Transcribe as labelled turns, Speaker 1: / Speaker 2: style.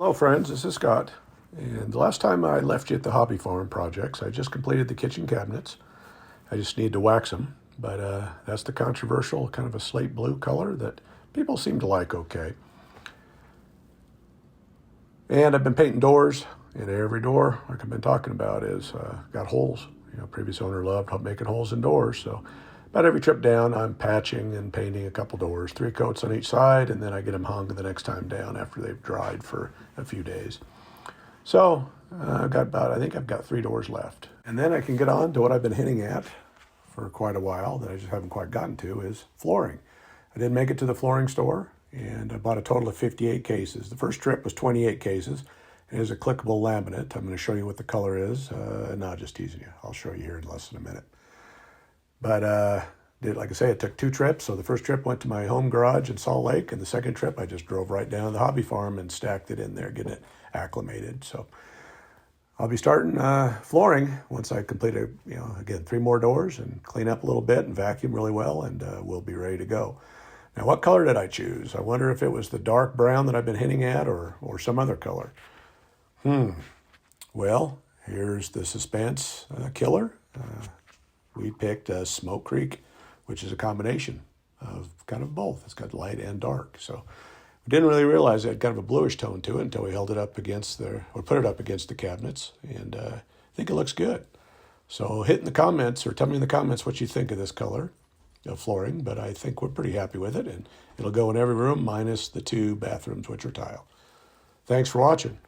Speaker 1: Hello friends, this is Scott. And the last time I left you at the Hobby Farm projects, I just completed the kitchen cabinets. I just need to wax them, but that's the controversial kind of a slate blue color that people seem to like okay. And I've been painting doors, and every door, like I've been talking about, is got holes. Previous owner loved making holes in doors, so about every trip down, I'm patching and painting a couple doors, 3 coats on each side, and then I get them hung the next time down after they've dried for a few days. So I think I've got 3 doors left. And then I can get on to what I've been hinting at for quite a while that I just haven't quite gotten to is flooring. I didn't make it to the flooring store, and I bought a total of 58 cases. The first trip was 28 cases. It is a clickable laminate. I'm going to show you what the color is. No, just teasing you. I'll show you here in less than a minute. But like I say, it took 2 trips. So the first trip went to my home garage in Salt Lake, and the second trip I just drove right down to the hobby farm and stacked it in there, getting it acclimated. So I'll be starting flooring once I complete again, 3 more doors and clean up a little bit and vacuum really well, and we'll be ready to go. Now, what color did I choose? I wonder if it was the dark brown that I've been hinting at or some other color. Well, here's the suspense killer. We picked Smoke Creek, which is a combination of kind of both. It's got light and dark. So we didn't really realize it had kind of a bluish tone to it until we held it up against put it up against the cabinets, and I think it looks good. So hit in the comments or tell me in the comments what you think of this color of flooring, but I think we're pretty happy with it, and it'll go in every room minus the 2 bathrooms, which are tile. Thanks for watching.